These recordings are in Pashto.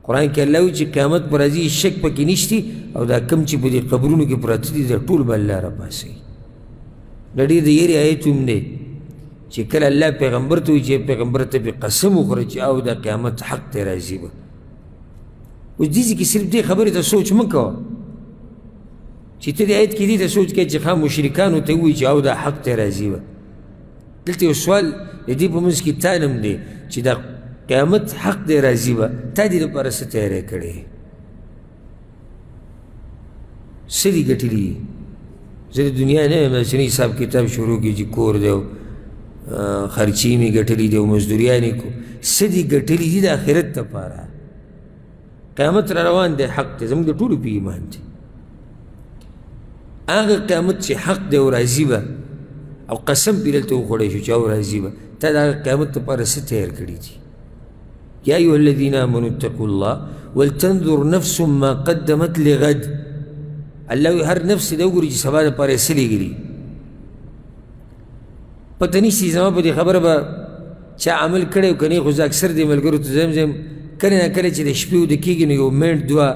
قرآن کې الله وایي چې قیامت پر راځي شک پکې نشتی او دا کم چې په دې قبرونو کې پراته دي دا ټول به الله راباسي. دا ډېر د یېرې آیت هم دی چې کله الله پیغمبر ته وایي چې پیغمبر ته به قسم وخوره چې او دا قیامت حق دی راځي به. اوس دې کې صرف دې خبرې ته سوچ مه کوه چې ته دې آیت کې دې ته سوچ کوې چې ښه مشرکانو ته ووایي چې او دا حق دی راځي به. دلته یو سوال د دې په منځ کې تا نه هم دی چې دا قیامت حق دی راځي به تا دې دپاره څه تیاری کړی څه دي ګټلي زه د دنیا نه یم داسې نه حساب کتاب شروع کړي چې کور دی او خرچې مې ګټلي دي او مزدوریانې کو څه دي ګټلي دي د آخرت دپاره. قیامت را روان دی حق دی زموږ د ټولو په ایمان دی. هغه قیامت چې حق دی او راځي به او قسم پې دلته وخوړی شو چې او راځي به تا د هغه قیامت دپاره څه تیار کړي دي. یا ایها الذین آمنوا اتقوا الله ولتنظر نفس ما قدمت لغد. الله وایي هر نفس دا وګوري چې سبا دپاره یې څه لیږلي. پته نشي زما په دې خبره به چا عمل کړی که نه خو زه اکثر دې ملګرو ته ځم کله نه کله چې د شپې وده کېږي نو یو منټ دوه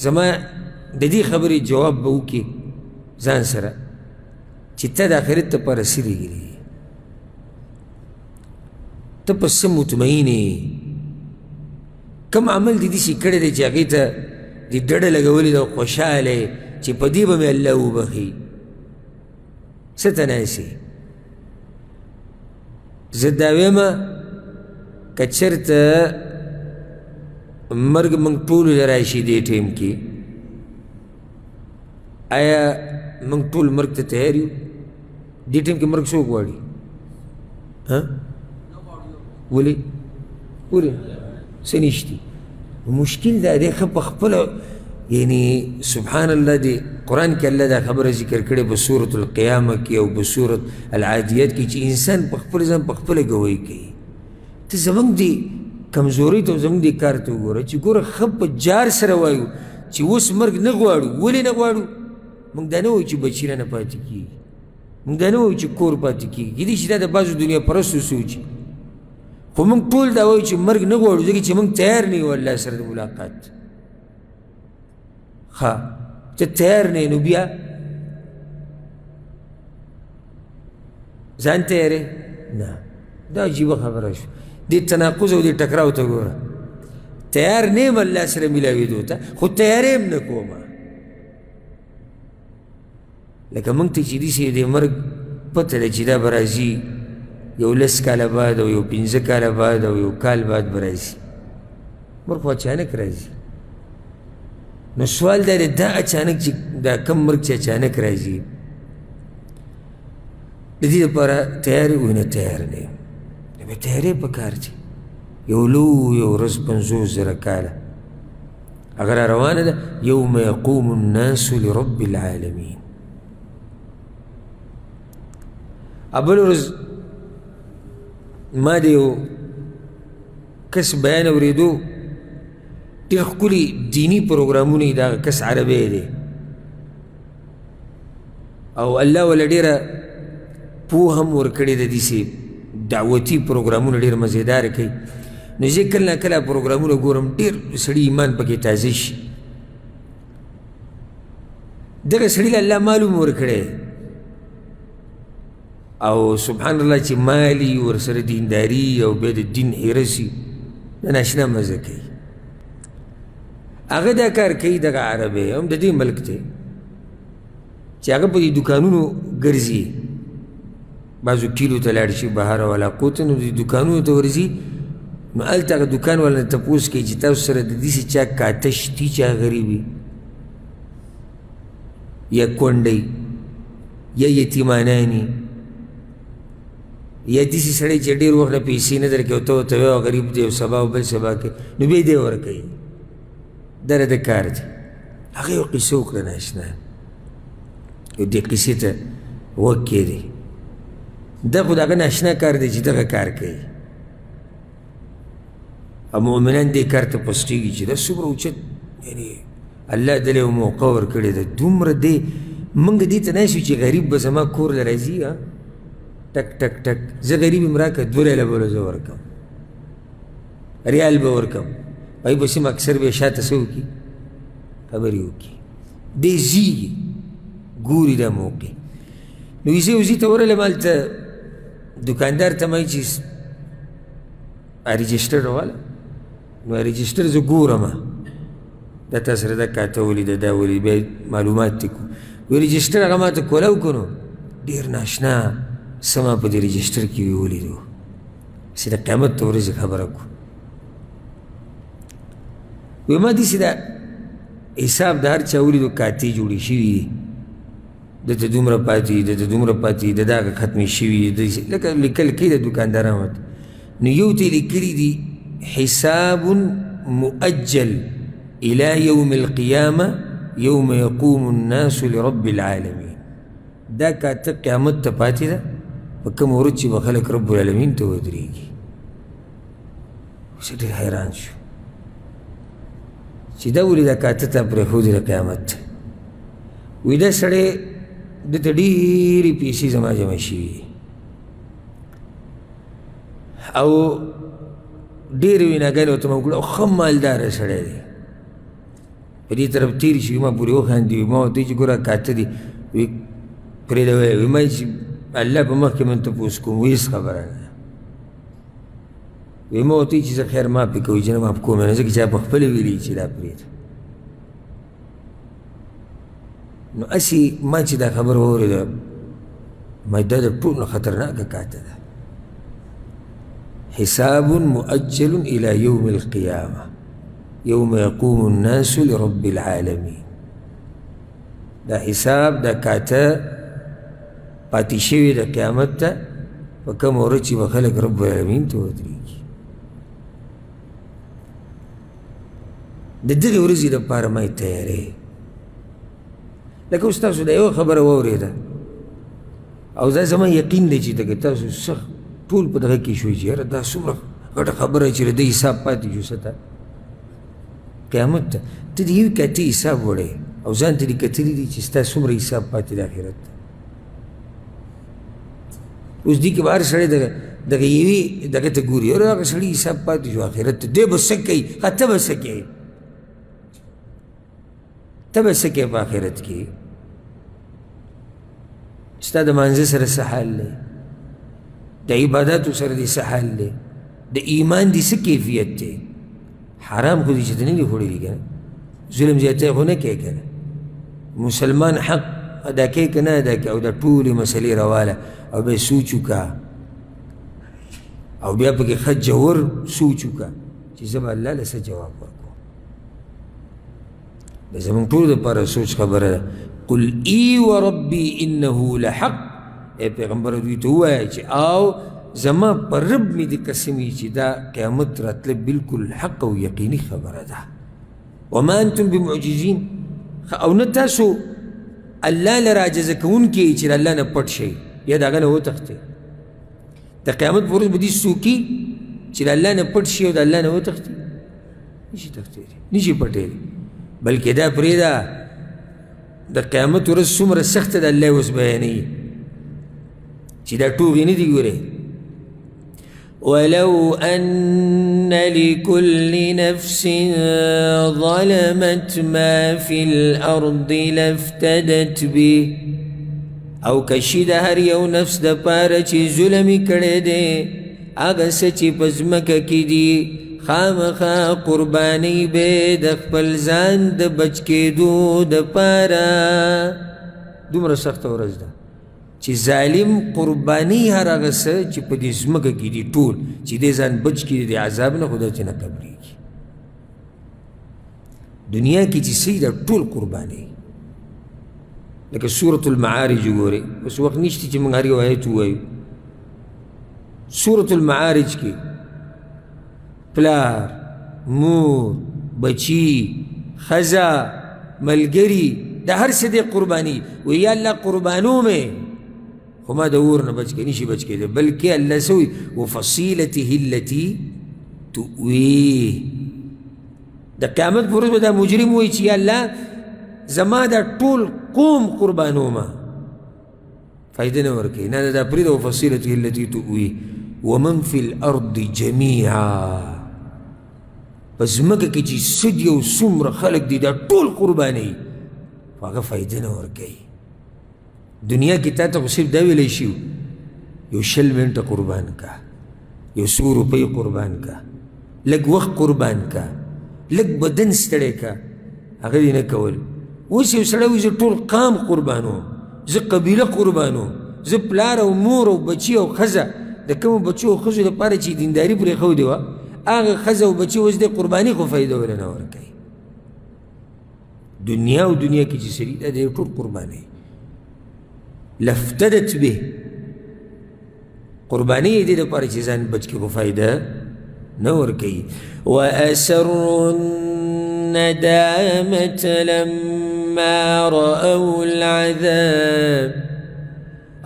زما د دې خبرې جواب به وکړي ځان سره چې ته د آخرت دپاره څه لیږلي ته په څه مطمئن یې کم عمل دې داسې کړی دی چې هغې ته دې ډډه لګولې ده خوشحاله یې چې په دې به مې الله وبخي څه ته ناست یې. زه دا ویمه که چېرته مرګ موږ ټولو له راشي دې ټیم کې آیا موږ ټول مرګ ته تیار یو؟ دې ټیم کې مرګ څوک غواړي؟ ولې ولې څه نشتي مشکل دا دی ښه په خپله یعنی سبحان الله دی قرآن کې الله دا خبره ذکر کړې په سورة القیامه کې او په سورة العادیات کې چې انسان په خپل ځان په خپله ګواهي کوي. ته زموږ دې کمزورۍ ته او زموږ دې کار ته وګوره چې ګوره ښه په جار سره وایو چې اوس مرګ نه غواړو. ولې نه غواړو؟ موږ دا نه وایو چې بچي رانه پاتې کېږي موږ دا نه وایو چې کور پاتې کېږي کېدای شي دا د بعضو دنیا پرستو سوچ خو موږ ټول دا وایو چې مرګ نه غواړو ځکه چې موږ تیار نه یو الله سره د ملاقات. ښه ته تیار نه یې نو بیا ځان تیار یې نه دا عجیبه خبره شوه. دې تناقض او دې ټکراو ته ګوره تیار نه یم الله سره میلاوېدو ته خو تیاری هم نه کومه لکه موږ ته چې داسې دې مرګ پته ده چې دا به راځي یو 10 کاله بعد او یو 15 کاله بعد او یو کال بعد به راځي. مرګ خو اچانک راځي نو سوال دا دی دا اچانک چې دا کم مرګ چې اچانک راځي د دې دپاره تیار یې نه تیار نه یم نو بیا تیاری پکار دی. یو لویه ورځ 50,000 کاله هغه را روانه ده یوم یقوم الناس لرب العالمین. بل ورځ ما د یو کس بیان اورېدو ډېر ښکلي دیني پروګرامونه یې د هغه کس عربی دی او الله وله ډېره پوه هم ورکړې ده داسې دعوتي پروګرامونه ډېر مزېداره کوي نو زه کله نه کله پروګرامونه ګورم ډېر سړي ایمان پکې تازه شي. دغه سړي له الله معلوم ورکړی او سبحان الله چې مالی ورسره دینداري او بیا د دین حرس وي د ناشنا مزه کوي. هغه دا کار کوي دغه عربی هم د دې ملک دی چې هغه په دې دوکانونو ګرځي بعضو کیلو ته لاړ شي بهر او علاقو ته نو دې دوکانونو ته ورځي نو هلته هغه دوکان والا نه تپوس کوي چې تاسو سره د داسې چا کاته شتي چې هغه غریب وي یا کونډی یا یتیمانانی یا داسې سړی چې ډېر وخت نه پیسې نه درکوي او ته ورته وایې غریب دی او سبا او بل سبا کوي نو بیا یې دی ورکوي دا د کار دی. هغه یو قصه وکړه ناشنا یو دې قصې ته غوږ کېدی دا خو د هغه ناشنا کار دی چې دغه کار کوي او مؤمنان دې کار ته پسټېږي چې دا څومره اوچت یعنې الله دله یو موقع ورکړې ده دومره دی موږ دې ته ناست یو چې غریب به زما کور له راځي ټک ټک ټک زه غریب یم راکړه 2 ریاله به له زه ورکړم ریال به ورکړم پای پسې اکثر به شاته څه وکړي خبرې وکړي دی زیږي ګوري دا موقع نو وزې وزې ته ورغلم هلته دوکاندار ته مایي چې رجسټر راواله نو رجسټر زه ګورم دا تا سره دا کاته ولیده دا ولید بیا معلومات دې کړو وی رجسټر هغه ما ته کولاو که نو ډېر ناشنا څه ما په دې رجسټر کې وی ولیدو چې د قیامت د ورځې خبره کړو وی ما داسې دا حساب د هر چا ولیدو کاتې جوړې شوي دي دته دومره پاتې دته دومره پاتې د دغه ختمې شوي دي لکه لیکل کوي د دوکاندارانو ته نو یو ته یې لیکلي دي حساب مؤجل إلى يوم القيامة يوم يقوم الناس لرب العالمين دا کاته قیامت ته پاتې ده په کوم ورځ چې به خلک رب العالمین ته ودرېږي اوس ډېر حیران شو چې دا ولې دا کاته ته پرېښودې د قیامت وی دا سړی دته ډېرې پیسې زما جمع شوي دي او ډېرې ویناګانې ورته ما وکړه او ښه مالداره سړی دی په دې طرف تېر شي ما پورې وخاندي ما ورته چې ګوره کاته دي وی پرېږده وی ما چې الله په مخکې من تپوس کوم وی هېڅ خبره نه وی ما ورته چې زه خیر معاف یې کوي چې نه معاف کوم نه ځکه چا په خپله ویلي چې دا پرېږده نو اسې ما چې دا خبره واورېده ما دا د ټولو نه خطرناکه کاته ده حساب مؤجل إلى يوم القيامة يوم يقوم الناس لرب العالمين دا حساب دا کاته پاتې شوي د قیامت ته په کوم ورځ چې به خلک رب العالمین ته ودرېږي د دغې ورځې دپاره ما یې تیارې لکه اوس تاسو دا یوه خبره واورېده او دا زما یقین دی چې دغه تاسو سخت ټول په دغه کې شوي چې یاره دا څومره غټه خبره چې د دې حساب پاتې شو څه ته قیامت ته ته د یوې کاتې حساب وړی او ځان ته دې کتلي دي چې ستا څومره حساب پاتې د آخرت ته اوس دې کې به هر سړی دغه یوې دغه ته ګوري یاره هغه سړي حساب پاتې شو آخرت ته دی به څه کوي ته به څه کوې ته به څه کوې په آخرت کې ستا د مانځه سره څه حال دی د عباداتو سره دې څه حال دی د ایمان دې څه کیفیت دی حرام خو دې چې ته نه دي خوړلي که نه ظلم زیاتی خو نه کوې که نه مسلمان حق ادا کوي که نه ادا کوي او دا ټولې مسلې راواله او بیا سوچ وکړه او بیا پکې ښه جوور سوچ وکړه چې زه به الله له څه جواب ورکړم دا زموږ ټولو دپاره سوچ خبره ده قل ای وربي انه لحق ای پیغمبر دوی ته ووایه چې او زما پر رب مې د قسمي چې دا قیامت راتله بلکل حق او یقیني خبره ده وما انتم بمعجزین او نه تاسو الله لره عاجزه کوونکي چې د الله نه پټ شئ یا د هغه نه وتښتئ د قیامت په ورځ به دې څوکي چې د الله نه پټ شي او د الله نه وتښتي نشي تښتېدی نشي پټېدی بلکې دا پرېږده د قیامت ورځ څومره سخته ده الله اوس بیانوي چې دا ټوغې نه دي ګورې ولو أن لكل نفس ظلمت ما في الأرض لافتدت به او کشي د هر یو نفس د پاره چې ظلمي کړی دی هغه څه چې په ځمکه کې دي خامخا قرباني به د خپل ځان د بچ کېدو دپاره دومره سخته ورځ ده چې ظالم قرباني هر هغه څه چې په دې ځمکه کې دي ټول چې دې ځان بچ کړي د عذاب نه خو داسې نه قبلېږي دنیا کې چې څه ده ټول قرباني لکه سورة المعارج وګورئ بس وخت نشته چې موږ هر یو آیت ووایو سورة المعارج کې پلار مور بچی ښځه ملګري د هر څه دی قرباني وی یا الله قربانو مې خو ما د اور نه بچ کې نشي بچ کېدی بلکې الله څه وایي وفصیلته التي تؤویه د قیامت په ورځ به دا مجرم وایي چې یا الله زما دا ټول قوم قربانومه فایده نه ورکوي نه دا پرېږده وفصیلته التي تؤویه ومن فی الارض جمیعا په ځمکه کې چې څه دي او څومره خلک دي دا ټول قربانوي خو هغه فایده نه ورکوي دنیا کې تا ته خو صرف دا ویلی شي یو 20 منټه قربان کا یو 100 روپۍ قربان کا لږ وخت قربان کا لږ بدن ستړی کا هغه دې نه کول اوس یو سړی وایي زه ټول قام قربانوم زه قبیله قربانوم زه پلار او مور او بچي او ښځه د کومو بچو او ښځو لپاره چې دینداري پرېښودې وه هغه ښځه او بچي اوس دې قرباني خو فایده وله نه ورکوي دنیا او دنیا کې چې سړي دا دی ټول قربانوي لافتدت به قرباني یې دې دپاره چې ځان بچ کړي خو فایده نه ورکوي وأسروا الندامة لما رأوا العذاب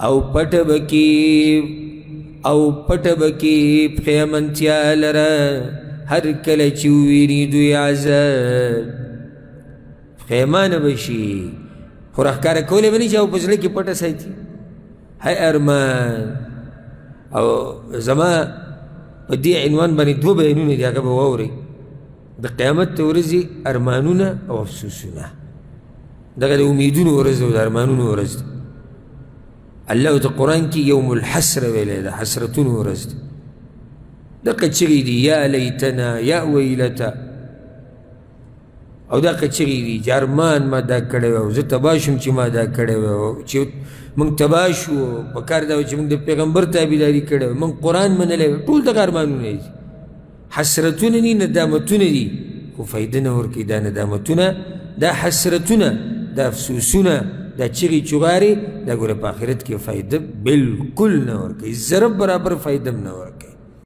او پټ بکی پښیمانتیا لره هر کله چې وویني دوی عذاب پښیمانه به شي خو راښکاره کولی به نه شي او په زړه کې پټه ساتي هی ارمان او زما په دې عنوان باندې 2 بیانونه دي هغه به واورئ د قیامت د ورځې ارمانونه او افسوسونه دغه د امیدونو ورځ ده او د ارمانونو ورځ ده الله د قرآن کې یوم الحسره ویلی ده حسرتونو ورځ ده دغه چغې دي یا لیتنا یا ویلته او دغه چغې دي چې ارمان ما دا کړی وی او زه تباه شوم چې ما دا کړی وی چې موږ تباه شو په کار دا و چې موږ د پیغمبر تابعداري کړې وی موږ قرآن منلی وی ټول دغه ارمانونه دي حسرتونه دي ندامتونه دي خو فایده نه ورکوي دا ندامتونه دا حسرتونه دا افسوسونه دا چغې چغارې دا ګوره په آخرت کې فایده بلکل نه ورکوي ذره برابر فایده هم نه ورکوي